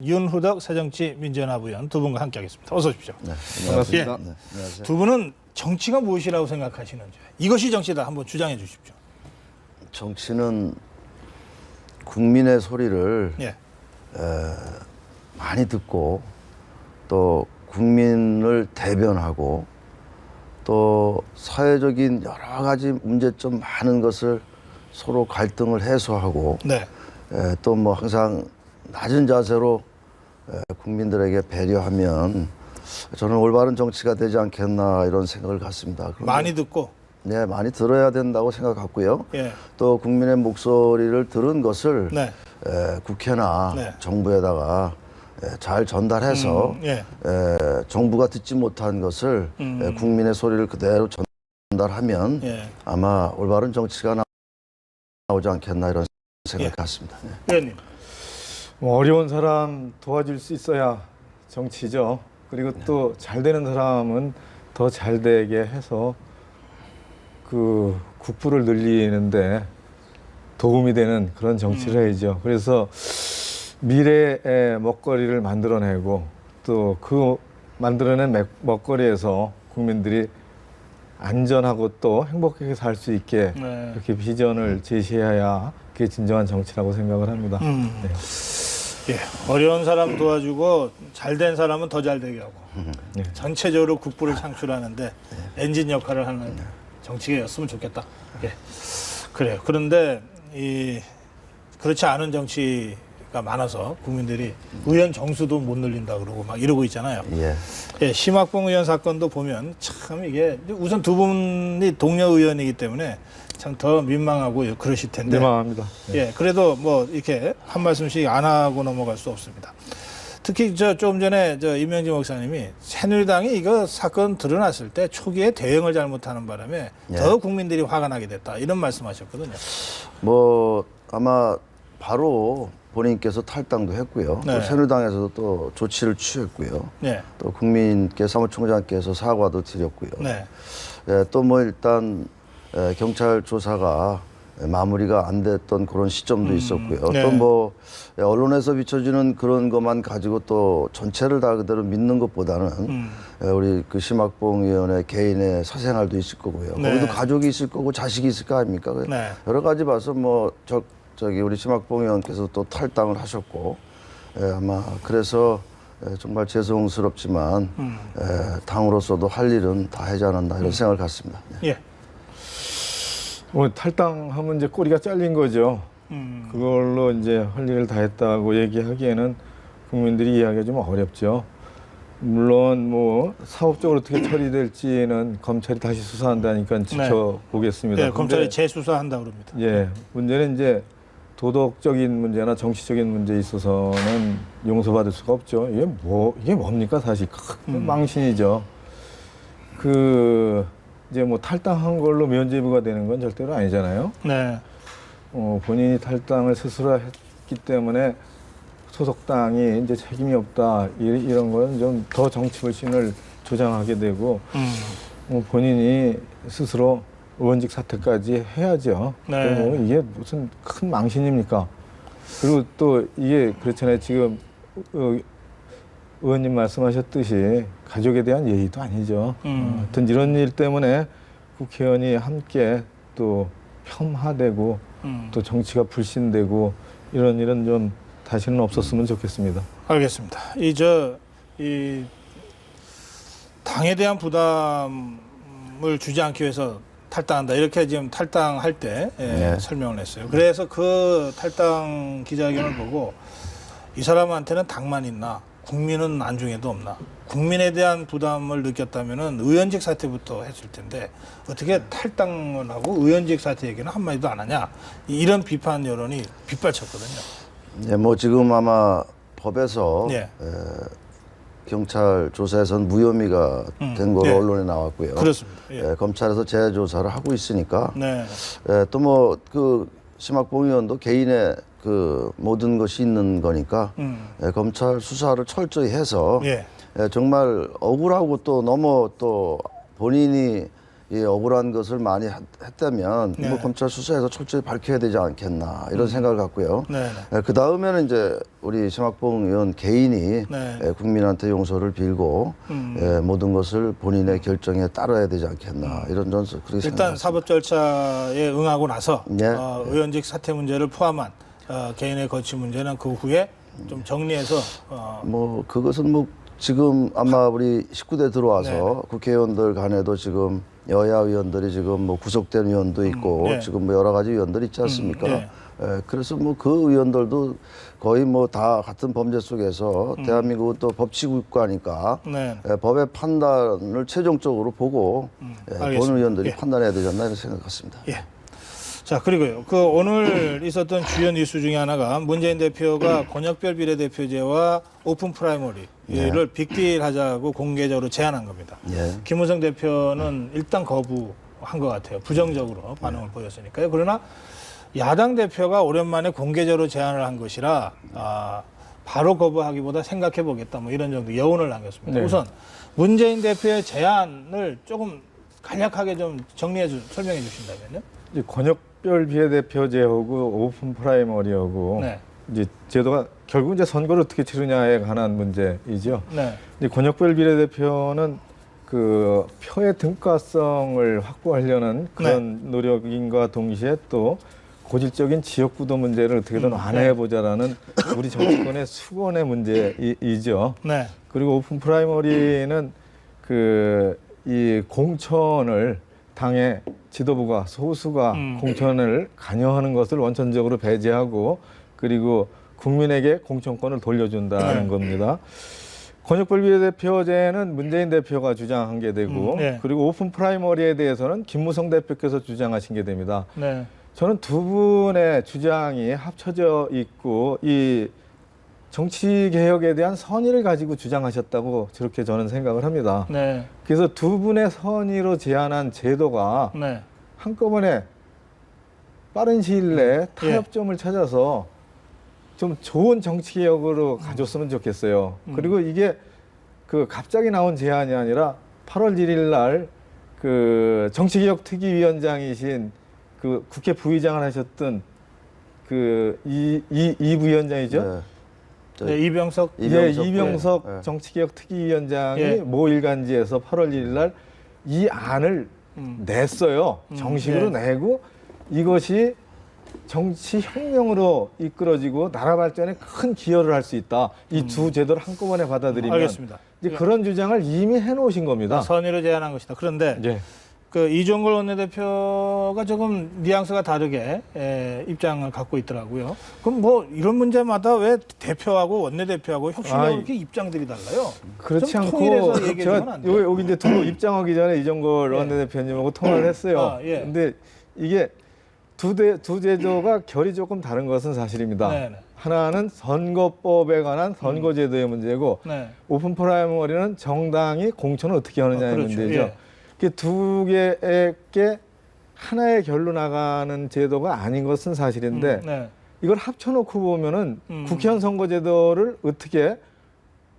윤후덕 새정치민주연합 의원 두 분과 함께하겠습니다. 어서 오십시오. 네, 반갑습니다. 예. 네, 안녕하세요. 두 분은 정치가 무엇이라고 생각하시는지 이것이 정치다 한번 주장해 주십시오. 정치는 국민의 소리를 예. 많이 듣고 또 국민을 대변하고 또 사회적인 여러 가지 문제점 많은 것을 서로 갈등을 해소하고 네. 또 뭐 항상 낮은 자세로 국민들에게 배려하면 저는 올바른 정치가 되지 않겠나 이런 생각을 갖습니다. 많이 듣고. 네, 많이 들어야 된다고 생각하고요. 예. 또 국민의 목소리를 들은 것을 네. 국회나 네. 정부에다가 잘 전달해서 예. 정부가 듣지 못한 것을 국민의 소리를 그대로 전달하면 예. 아마 올바른 정치가 나오지 않겠나 이런 생각을 갖습니다. 네. 의원님. 뭐 어려운 사람 도와줄 수 있어야 정치죠. 그리고 또 잘 되는 사람은 더 잘 되게 해서 그 국부를 늘리는데 도움이 되는 그런 정치를 해야죠. 그래서 미래의 먹거리를 만들어내고 또 그 만들어낸 먹거리에서 국민들이 안전하고 또 행복하게 살 수 있게 네. 이렇게 비전을 제시해야 그게 진정한 정치라고 생각을 합니다. 네. 예. 어려운 사람 도와주고 잘된 사람은 더 잘 되게 하고 네. 전체적으로 국부를 창출하는데 엔진 역할을 하는 정치가였으면 좋겠다. 예. 그래요. 그런데 그렇지 않은 정치가 많아서 국민들이 의원 정수도 못 늘린다 그러고 막 이러고 있잖아요. 예. 예, 심학봉 의원 사건도 보면 참 이게 우선 두 분이 동료 의원이기 때문에 참 더 민망하고 그러실 텐데. 민망합니다. 네. 예, 그래도 뭐 이렇게 한 말씀씩 안 하고 넘어갈 수 없습니다. 특히 조금 전에 임명진 목사님이 새누리당이 이거 사건 드러났을 때 초기에 대응을 잘못하는 바람에 예. 더 국민들이 화가 나게 됐다 이런 말씀하셨거든요. 뭐 아마 바로 본인께서 탈당도 했고요. 네. 또 새누리당에서도 또 조치를 취했고요. 네, 또 국민께 사무총장께서 사과도 드렸고요. 네, 또 뭐 일단 경찰 조사가 마무리가 안 됐던 그런 시점도 있었고요. 네. 또 뭐 언론에서 비춰지는 그런 것만 가지고 또 전체를 다 그대로 믿는 것보다는 우리 그 심학봉 의원의 개인의 사생활도 있을 거고요. 네. 거기도 가족이 있을 거고 자식이 있을 거 아닙니까? 네. 여러 가지 봐서 뭐 저기 우리 심학봉 의원께서 또 탈당을 하셨고 아마 그래서 정말 죄송스럽지만 당으로서도 할 일은 다 하지 않았나 이런 생각을 갖습니다. 네. 예, 뭐 탈당하면 이제 꼬리가 잘린 거죠. 그걸로 이제 할 일을 다 했다고 얘기하기에는 국민들이 이해하기가 좀 어렵죠. 물론 뭐 사업적으로 어떻게 처리될지는 검찰이 다시 수사한다니까 지켜보겠습니다. 예, 검찰이 재수사한다 그럽니다. 예, 문제는 이제 도덕적인 문제나 정치적인 문제에 있어서는 용서받을 수가 없죠. 이게 뭡니까 사실 큰 망신이죠. 이제 뭐 탈당한 걸로 면죄부가 되는 건 절대로 아니잖아요. 네, 본인이 탈당을 스스로 했기 때문에 소속당이 이제 책임이 없다 이런 건 좀 더 정치 불신을 조장하게 되고 본인이 스스로 의원직 사퇴까지 해야죠. 네. 뭐 이게 무슨 큰 망신입니까? 그리고 또 이게 그렇잖아요. 지금 의원님 말씀하셨듯이 가족에 대한 예의도 아니죠. 하여튼 이런 일 때문에 국회의원이 함께 또 폄하되고 또 정치가 불신되고 이런 일은 좀 다시는 없었으면 좋겠습니다. 알겠습니다. 이 당에 대한 부담을 주지 않기 위해서 탈당한다 이렇게 지금 탈당할 때 네. 설명을 했어요. 그래서 그 탈당 기자회견을 보고 이 사람한테는 당만 있나 국민은 안중에도 없나 국민에 대한 부담을 느꼈다면은 의원직 사퇴부터 했을 텐데 어떻게 탈당을 하고 의원직 사퇴 얘기는 한마디도 안 하냐 이런 비판 여론이 빗발쳤거든요. 네, 뭐 지금 아마 법에서 예. 경찰 조사에서는 무혐의가 된 거로 네. 언론에 나왔고요. 그렇습니다. 예. 검찰에서 재조사를 하고 있으니까 네. 또 뭐 그 심학봉 의원도 개인의 그 모든 것이 있는 거니까 검찰 수사를 철저히 해서 예. 정말 억울하고 또 너무 또 본인이 이 억울한 것을 많이 했다면 네. 뭐 검찰 수사에서 철저히 밝혀야 되지 않겠나 이런 생각을 갖고요. 네. 그 다음에는 이제 우리 심학봉 의원 개인이 네. 국민한테 용서를 빌고 모든 것을 본인의 결정에 따라야 되지 않겠나 이런 전 그렇게 일단 생각합니다. 사법 절차에 응하고 나서 네. 의원직 사퇴 문제를 포함한 개인의 거취 문제는 그 후에 좀 정리해서 뭐 그것은 뭐 지금 아마 우리 19대 들어와서 국회의원들 간에도 지금 여야 의원들이 지금 뭐 구속된 의원도 있고 네. 지금 뭐 여러 가지 의원들이 있지 않습니까? 네. 그래서 뭐 그 의원들도 거의 뭐 다 같은 범죄 속에서 대한민국은 또 법치국가니까 네. 법의 판단을 최종적으로 보고 본 알겠습니다. 의원들이 예. 판단해야 되지 않나 이런 생각 같습니다. 예. 자, 그리고요. 그 오늘 있었던 주요 뉴스 중에 하나가 문재인 대표가 권역별 비례대표제와 오픈 프라이머리를 빅딜 하자고 공개적으로 제안한 겁니다. 예. 김무성 대표는 일단 거부한 것 같아요. 부정적으로 반응을 보였으니까요. 그러나 야당 대표가 오랜만에 공개적으로 제안을 한 것이라 바로 거부하기보다 생각해 보겠다 뭐 이런 정도 여운을 남겼습니다. 네. 우선 문재인 대표의 제안을 조금 간략하게 좀 설명해 주신다면요. 이제 권역별 비례대표제하고 오픈 프라이머리하고 네. 이제 제도가 결국 이제 선거를 어떻게 치르냐에 관한 문제이죠. 네. 이제 권역별 비례대표는 그 표의 등가성을 확보하려는 그런 노력인과 동시에 또 고질적인 지역구도 문제를 어떻게든 완화해 보자라는 우리 정치권의 수건의 문제이죠. 네. 그리고 오픈 프라이머리는 그 이 공천을 당의 지도부가 소수가 공천을 관여하는 것을 원천적으로 배제하고 그리고 국민에게 공천권을 돌려준다는 겁니다. 권역별 비례대표제는 문재인 대표가 주장한 게 되고 네. 그리고 오픈 프라이머리에 대해서는 김무성 대표께서 주장하신 게 됩니다. 네. 저는 두 분의 주장이 합쳐져 있고 이 정치 개혁에 대한 선의를 가지고 주장하셨다고 저렇게 저는 생각을 합니다. 네. 그래서 두 분의 선의로 제안한 제도가 네. 한꺼번에 빠른 시일 내에 타협점을 찾아서 좀 좋은 정치 개혁으로 가줬으면 좋겠어요. 그리고 이게 그 갑자기 나온 제안이 아니라 8월 1일 날 그 정치개혁 특위위원장이신 그 국회 부의장을 하셨던 그 이 부위원장이죠. 네, 이병석. 이병석 네. 정치개혁 특위위원장이 예. 모 일간지에서 8월 1일 날 이 안을 냈어요. 정식으로 내고 이것이 정치 혁명으로 이끌어지고 나라 발전에 큰 기여를 할 수 있다. 이 두 제도를 한꺼번에 받아들이면 알겠습니다. 이제 그런 주장을 이미 해놓으신 겁니다. 선의로 제안한 것이다. 그런데 예. 그 이종걸 원내대표가 조금 뉘앙스가 다르게 입장을 갖고 있더라고요. 그럼 뭐 이런 문제마다 왜 대표하고 원내대표하고 혁신하고 이렇게 입장들이 달라요? 그렇지 좀 않고 통일해서 얘기해 주면 제가 안 돼요? 여기 이제 두분 입장하기 전에 이종걸 원내대표님하고 통화를 했어요. 예. 근데 이게 두 제도가 결이 조금 다른 것은 사실입니다. 네네. 하나는 선거법에 관한 선거제도의 문제고 네. 오픈 프라이머리는 정당이 공천을 어떻게 하느냐의 그렇죠. 문제죠. 예. 그 두 개의 하나의 결로 나가는 제도가 아닌 것은 사실인데 네. 이걸 합쳐놓고 보면은 국회의원 선거제도를 어떻게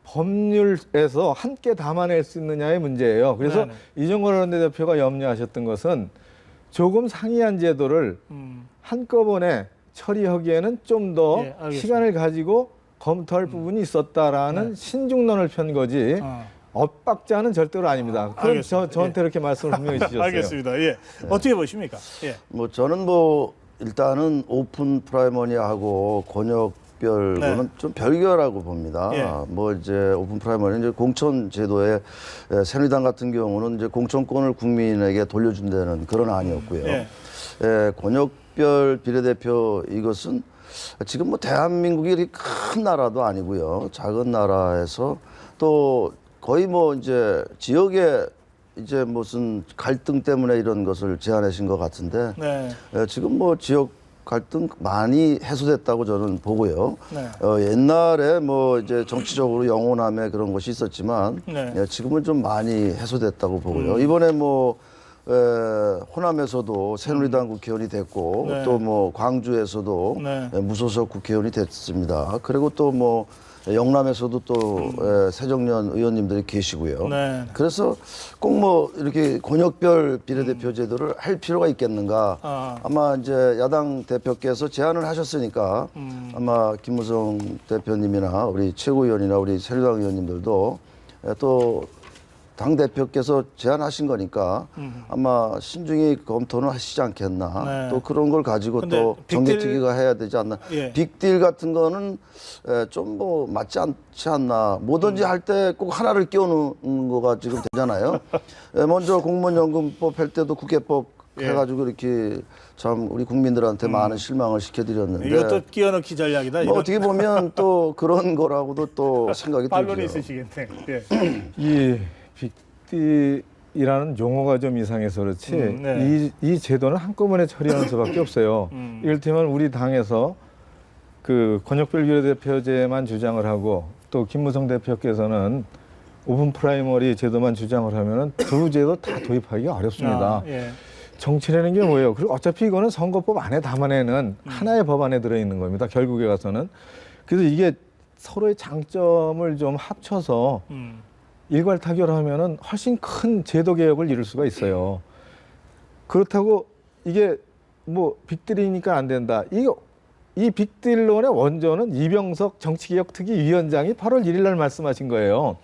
법률에서 함께 담아낼 수 있느냐의 문제예요. 그래서 네네. 이종걸 원내대표가 염려하셨던 것은 조금 상이한 제도를 한꺼번에 처리하기에는 좀 더 예, 알겠습니다. 시간을 가지고 검토할 부분이 있었다라는 신중론을 편 거지 엇박자는 절대로 아닙니다. 그럼 알겠습니다. 저한테 이렇게 말씀을 분명히 주셨어요. 알겠습니다. 예. 어떻게 보십니까? 예. 뭐 저는 뭐 일단은 오픈 프라이머리하고 권역별로는 좀 별개라고 봅니다. 예. 뭐 이제 오픈 프라이머리는 이제 공천 제도에 새누리당 같은 경우는 이제 공천권을 국민에게 돌려준다는 그런 안이었고요. 예. 권역별 비례대표 이것은 지금 뭐 대한민국이 이렇게 큰 나라도 아니고요. 작은 나라에서 또 거의 뭐 이제 지역에 이제 무슨 갈등 때문에 이런 것을 제안하신 것 같은데 네. 지금 뭐 지역 갈등 많이 해소됐다고 저는 보고요. 네. 옛날에 뭐 이제 정치적으로 영혼함의 그런 것이 있었지만 네. 지금은 좀 많이 해소됐다고 보고요. 이번에 뭐 호남에서도 새누리당 국회의원이 됐고 네. 또 뭐 광주에서도 네. 무소속 국회의원이 됐습니다. 그리고 또 뭐 영남에서도 또 새정년 의원님들이 계시고요. 네. 그래서 꼭 뭐 이렇게 권역별 비례대표 제도를 할 필요가 있겠는가. 아마 이제 야당 대표께서 제안을 하셨으니까 아마 김무성 대표님이나 우리 최고위원이나 우리 새누리당 의원님들도 또 당 대표께서 제안하신 거니까 아마 신중히 검토는 하시지 않겠나. 네. 또 그런 걸 가지고 근데 또 정개특위가 해야 되지 않나. 예. 빅딜 같은 거는 좀 뭐 맞지 않지 않나. 뭐든지 할 때 꼭 하나를 끼워놓는 거가 지금 되잖아요. 먼저 공무원연금법 할 때도 국회법 예. 해가지고 이렇게 참 우리 국민들한테 많은 실망을 시켜드렸는데. 이것도 끼워넣기 전략이다. 뭐 이런 어떻게 보면 또 그런 거라고도 또 생각이 반론이 들죠. 있으시겠네. 예. 이 빅딜이라는 용어가 좀 이상해서 그렇지 네. 이 제도는 한꺼번에 처리하는 수밖에 없어요. 이를테면 우리 당에서 그 권역별 비례대표제만 주장을 하고 또 김무성 대표께서는 오픈 프라이머리 제도만 주장을 하면은 두 제도 다 도입하기가 어렵습니다. 예. 정치라는 게 뭐예요? 그리고 어차피 이거는 선거법 안에 담아내는 하나의 법 안에 들어있는 겁니다. 결국에 가서는. 그래서 이게 서로의 장점을 좀 합쳐서 일괄 타결하면은 훨씬 큰 제도 개혁을 이룰 수가 있어요. 그렇다고 이게 뭐 빅딜이니까 안 된다. 이 빅딜론의 원조는 이병석 정치개혁특위위원장이 8월 1일 날 말씀하신 거예요.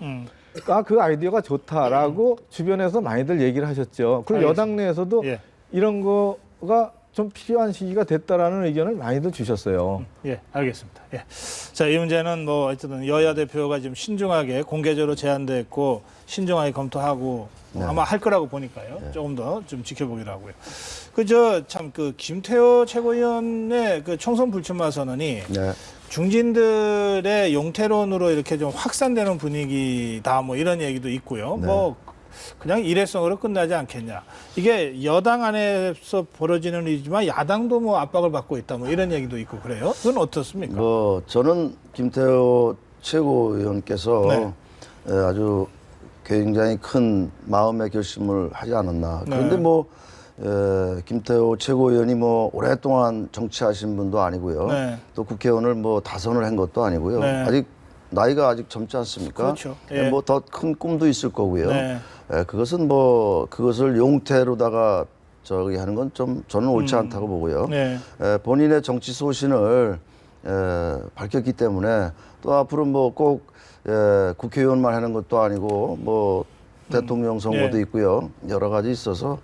그 아이디어가 좋다라고 주변에서 많이들 얘기를 하셨죠. 그리고 알겠습니다. 여당 내에서도 예. 이런 거가 좀 필요한 시기가 됐다라는 의견을 많이들 주셨어요. 예, 알겠습니다. 예. 자, 이 문제는 뭐 어쨌든 여야 대표가 지금 신중하게 공개적으로 제안됐고 신중하게 검토하고 뭐 아마 할 거라고 보니까요. 조금 더 좀 지켜보기로 하고요. 그 김태호 최고위원의 그 총선 불출마 선언이 네. 중진들의 용태론으로 이렇게 좀 확산되는 분위기다 뭐 이런 얘기도 있고요. 네. 뭐 그냥 일회성으로 끝나지 않겠냐. 이게 여당 안에서 벌어지는 일이지만 야당도 뭐 압박을 받고 있다 뭐 이런 얘기도 있고 그래요. 그건 어떻습니까? 뭐 저는 김태호 최고위원께서 네. 아주 굉장히 큰 마음의 결심을 하지 않았나. 그런데 네. 뭐 김태호 최고위원이 뭐 오랫동안 정치하신 분도 아니고요. 네. 또 국회의원을 뭐 다선을 한 것도 아니고요. 네. 아직 나이가 아직 젊지 않습니까? 그렇죠. 예. 뭐 더 큰 꿈도 있을 거고요. 네. 그것은 뭐 그것을 용태로다가 저기 하는 건 좀 저는 옳지 않다고 보고요. 네. 본인의 정치 소신을 밝혔기 때문에 또 앞으로 뭐 꼭 국회의원만 하는 것도 아니고 뭐 대통령 선거도 네. 있고요. 여러 가지 있어서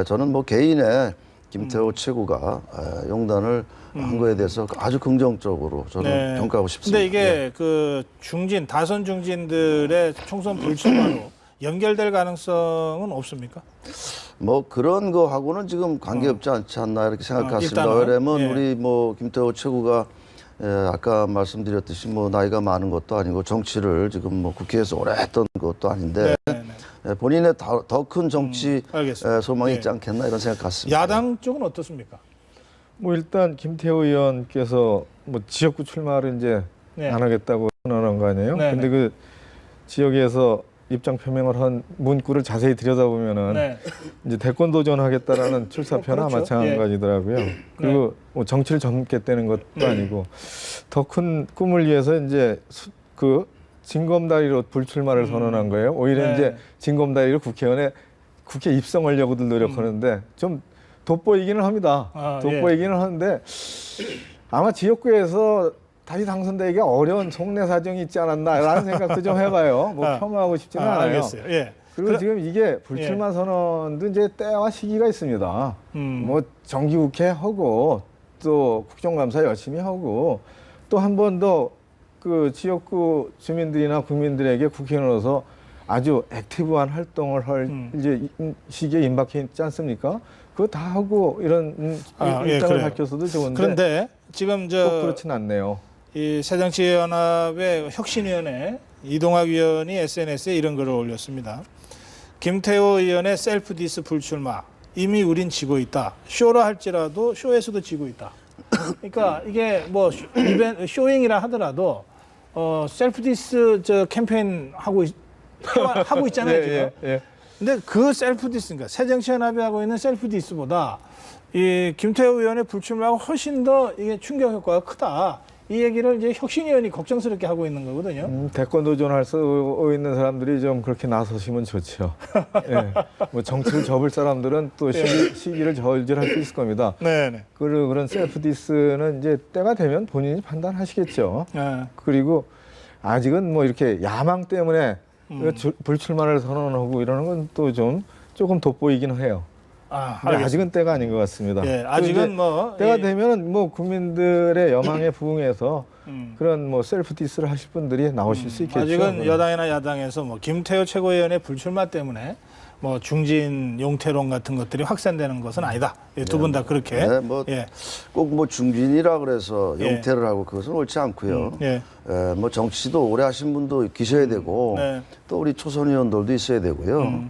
저는 뭐 개인의 김태호 최고가 용단을 한 거에 대해서 아주 긍정적으로 저는 네. 평가하고 싶습니다. 근데 이게 그 다선 중진들의 총선 불출마로 연결될 가능성은 없습니까? 뭐 그런 거하고는 지금 관계없지 않지 않나 이렇게 생각했습니다. 일단은, 왜냐면 예. 우리 뭐 김태호 최고가 아까 말씀드렸듯이 뭐 나이가 많은 것도 아니고 정치를 지금 뭐 국회에서 오래 했던 것도 아닌데 네. 본인의 더 큰 정치 알겠습니다. 소망이 예. 있지 않겠나 이런 생각 같습니다. 야당 쪽은 어떻습니까? 뭐 일단 김태호 의원께서 뭐 지역구 출마를 이제 네. 안 하겠다고 선언한 거 아니에요? 네, 근데 그 지역에서 입장 표명을 한 문구를 자세히 들여다보면은 네. 이제 대권 도전하겠다라는 출사표나 그렇죠. 마찬가지더라고요. 그리고 뭐 정치를 젊겠다는 것도 아니고 더 큰 꿈을 위해서 이제 그 징검다리로 불출마를 선언한 거예요. 오히려 네. 이제 징검다리로 국회 입성하려고들 노력하는데 좀 돋보이기는 합니다. 돋보이기는 하는데 아마 지역구에서 다시 당선되기가 어려운 속내 사정이 있지 않았나라는 생각도 좀 해봐요. 뭐 폄하하고 싶지는 않아요. 알겠어요. 예. 그리고 지금 이게 불출마 선언도 이제 때와 시기가 있습니다. 뭐 정기국회 하고 또 국정감사 열심히 하고 또 한 번 더 그 지역구 주민들이나 국민들에게 국회의원으로서 아주 액티브한 활동을 할 이제 시기에 임박해 있지 않습니까? 그거 다 하고 이런 입장을 그래요. 밝혔어도 좋은데 그런데 지금 꼭 그렇진 않네요. 이 새정치연합의 혁신위원회 이동학 위원이 SNS에 이런 글을 올렸습니다. 김태호 의원의 셀프 디스 불출마. 이미 우린 지고 있다. 쇼라 할지라도 쇼에서도 지고 있다. 그러니까 이게 뭐 쇼잉이라 하더라도 셀프 디스 캠페인 하고 있잖아요, 지금. 예. 근데 그 셀프 디스니까 새정치연합이 하고 있는 셀프 디스보다 이 김태호 의원의 불출마가 훨씬 더 이게 충격 효과가 크다. 이 얘기를 이제 혁신위원이 걱정스럽게 하고 있는 거거든요. 대권 도전할 수 있는 사람들이 좀 그렇게 나서시면 좋죠. 예. 뭐 정치를 접을 사람들은 또 시기를 저질할 수 있을 겁니다. 네네. 그런 셀프 디스는 이제 때가 되면 본인이 판단하시겠죠. 네. 그리고 아직은 뭐 이렇게 야망 때문에 불출마를 선언하고 이러는 건 또 조금 돋보이긴 해요. 근데 아직은 때가 아닌 것 같습니다. 예, 아직은 뭐 때가 되면은 뭐 국민들의 여망에 부응해서 그런 뭐 셀프 디스를 하실 분들이 나오실 수 있겠죠. 아직은 여당이나 야당에서 뭐 김태호 최고위원의 불출마 때문에 뭐 중진 용태론 같은 것들이 확산되는 것은 아니다. 두 분 다 그렇게. 네, 뭐 꼭 뭐 중진이라 그래서 용태를 하고 그것은 옳지 않고요. 뭐 정치도 오래 하신 분도 계셔야 되고 네. 또 우리 초선 의원들도 있어야 되고요.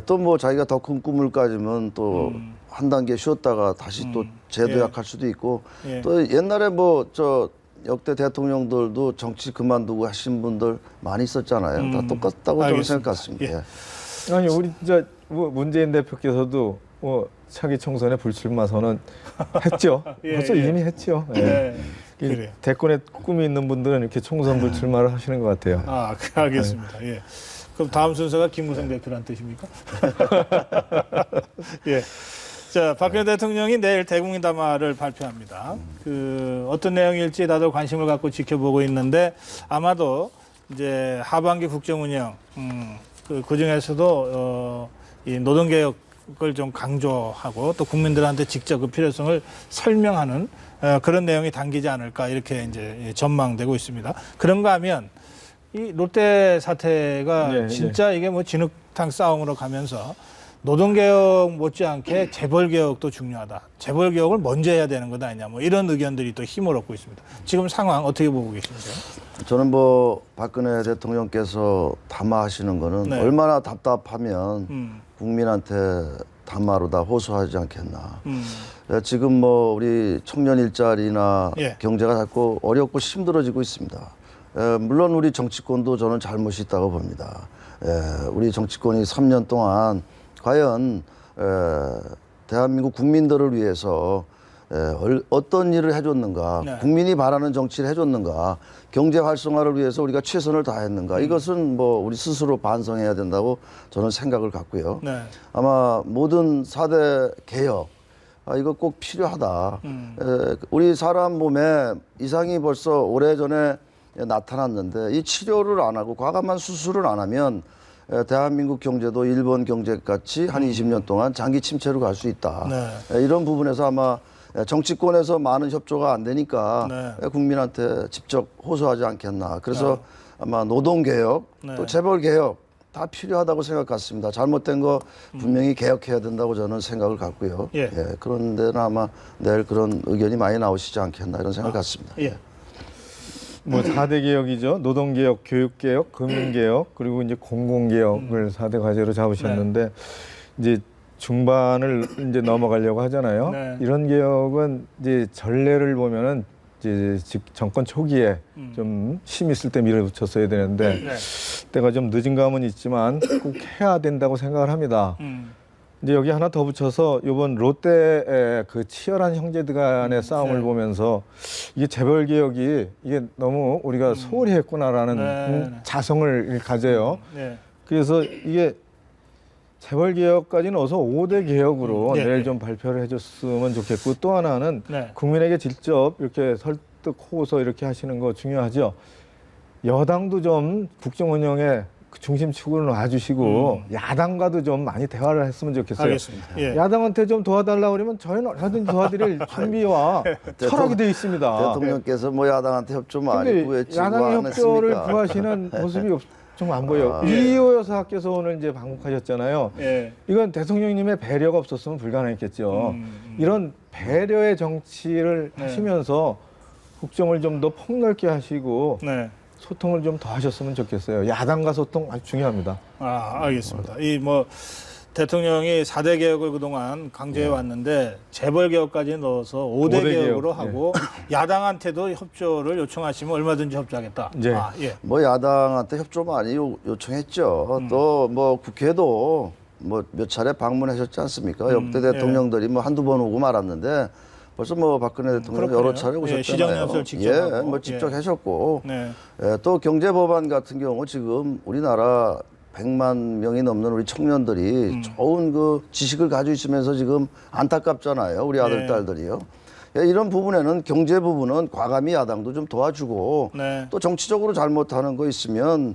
또 뭐 자기가 더 큰 꿈을 가지면 또 한 단계 쉬었다가 다시 또 재도약할 수도 있고 또 옛날에 뭐 역대 대통령들도 정치 그만두고 하신 분들 많이 있었잖아요. 다 똑같다고 저는 생각했습니다. 아니 우리 진짜 뭐 문재인 대표께서도 뭐 차기 총선에 불출마 선언 했죠. 벌써 이미 했죠. 그래요. 대권에 꿈이 있는 분들은 이렇게 총선 불출마를 하시는 것 같아요. 알겠습니다. 예. 그럼 다음 순서가 김무성 대표란 뜻입니까? 예. 자, 박근혜 대통령이 내일 대국민 담화를 발표합니다. 어떤 내용일지 다들 관심을 갖고 지켜보고 있는데 아마도 이제 하반기 국정 운영, 그 중에서도 이 노동개혁을 좀 강조하고 또 국민들한테 직접 그 필요성을 설명하는 그런 내용이 담기지 않을까 이렇게 이제 전망되고 있습니다. 그런가 하면 이 롯데 사태가 진짜 이게 뭐 진흙탕 싸움으로 가면서 노동개혁 못지않게 재벌개혁도 중요하다. 재벌개혁을 먼저 해야 되는 것 아니냐. 뭐 이런 의견들이 또 힘을 얻고 있습니다. 지금 상황 어떻게 보고 계십니까? 저는 뭐 박근혜 대통령께서 담화하시는 거는 얼마나 답답하면 국민한테 담화로 다 호소하지 않겠나. 지금 뭐 우리 청년 일자리나 경제가 자꾸 어렵고 힘들어지고 있습니다. 물론 우리 정치권도 저는 잘못이 있다고 봅니다. 우리 정치권이 3년 동안 과연 대한민국 국민들을 위해서 어떤 일을 해줬는가, 국민이 바라는 정치를 해줬는가, 경제 활성화를 위해서 우리가 최선을 다했는가, 이것은 뭐 우리 스스로 반성해야 된다고 저는 생각을 갖고요. 아마 모든 4대 개혁, 이거 꼭 필요하다. 우리 사람 몸에 이상이 벌써 오래전에 나타났는데 이 치료를 안 하고 과감한 수술을 안 하면 대한민국 경제도 일본 경제같이 한 20년 동안 장기 침체로 갈 수 있다. 이런 부분에서 아마 정치권에서 많은 협조가 안 되니까 국민한테 직접 호소하지 않겠나. 그래서 아마 노동개혁, 또 재벌개혁 다 필요하다고 생각했습니다. 잘못된 거 분명히 개혁해야 된다고 저는 생각을 갖고요. 그런 데는 아마 내일 그런 의견이 많이 나오시지 않겠나 이런 생각을 갖습니다. 뭐 4대 개혁이죠. 노동개혁, 교육개혁, 금융개혁, 그리고 이제 공공개혁을 4대 과제로 잡으셨는데 이제 중반을 이제 넘어가려고 하잖아요. 이런 개혁은 이제 전례를 보면은 이제 정권 초기에 좀 힘 있을 때 밀어붙였어야 되는데 때가 좀 늦은 감은 있지만 꼭 해야 된다고 생각을 합니다. 이제 여기 하나 더 붙여서 이번 롯데의 그 치열한 형제들 간의 싸움을 보면서 이게 재벌 개혁이 이게 너무 우리가 소홀히 했구나라는 자성을 가져요. 그래서 이게 재벌 개혁까지는 어서 5대 개혁으로 내일 좀 발표를 해줬으면 좋겠고 또 하나는 국민에게 직접 이렇게 설득 호소 이렇게 하시는 거 중요하죠. 여당도 좀 국정 운영에 중심축으로 놔주시고 야당과도 좀 많이 대화를 했으면 좋겠어요. 알겠습니다. 야당한테 좀 도와달라고 그러면 저희는 얼마든지 도와드릴 준비와 철학이 되어 있습니다. 대통령께서 뭐 야당한테 협조 많이 구했지 야당의 협조를 구하시는 모습이 좀 안 보여요. 이호 여사께서 오늘 이제 방문하셨잖아요. 이건 대통령님의 배려가 없었으면 불가능했겠죠. 이런 배려의 정치를 하시면서 국정을 좀 더 폭넓게 하시고 소통을 좀 더 하셨으면 좋겠어요. 야당과 소통 아주 중요합니다. 알겠습니다. 이 뭐 대통령이 4대 개혁을 그동안 강조해 왔는데 재벌 개혁까지 넣어서 5대 개혁으로 하고 야당한테도 협조를 요청하시면 얼마든지 협조하겠다. 뭐 야당한테 협조 많이 요청했죠. 또 뭐 국회도 뭐 몇 차례 방문하셨지 않습니까? 역대 대통령들이 뭐 한두 번 오고 말았는데 벌써 뭐 박근혜 대통령 그렇군요. 여러 차례 예, 오셨잖아요. 시정연설 직접 예, 하고. 뭐 직접 예. 하셨고 네. 또 경제 법안 같은 경우 지금 우리나라 100만 명이 넘는 우리 청년들이 좋은 그 지식을 가지고 있으면서 지금 안타깝잖아요. 우리 아들 네. 딸들이요. 예, 이런 부분에는 경제 부분은 과감히 야당도 좀 도와주고 네. 또 정치적으로 잘못하는 거 있으면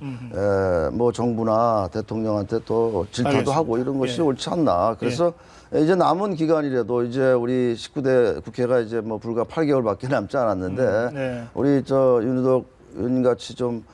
뭐 정부나 대통령한테 또 질타도 알겠습니다. 하고 이런 것이 예. 옳지 않나. 그래서 이제 남은 기간이라도 이제 우리 19대 국회가 이제 뭐 불과 8개월밖에 남지 않았는데 네. 우리 저 윤희덕 의원같이 좀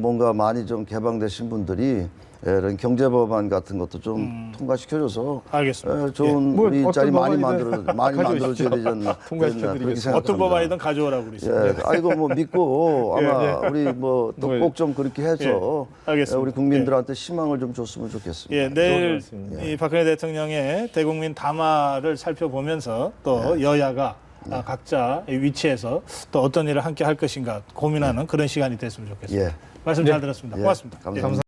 뭔가 많이 좀 개방되신 분들이 이런 경제 법안 같은 것도 좀 통과시켜줘서 알겠습니다. 좋은 뭐 우리 어떤 일자리 많이 법안이든 만들어줘야 되지 않나 통과시켜드리겠습니다. 그렇게 어떤 생각합니다. 법안이든 가져오라고 그러시죠. 예, 아이고 뭐 믿고 예, 아마 예. 우리 뭐 또 꼭 좀 그렇게 해서 예, 알겠습니다. 우리 국민들한테 희망을 좀 줬으면 좋겠습니다. 예, 내일 말씀입니다. 이 박근혜 대통령의 대국민 담화를 살펴보면서 또 여야가 각자 위치에서 또 어떤 일을 함께 할 것인가 고민하는 그런 시간이 됐으면 좋겠습니다. 예. 말씀 잘 들었습니다. 예, 고맙습니다. 감사합니다.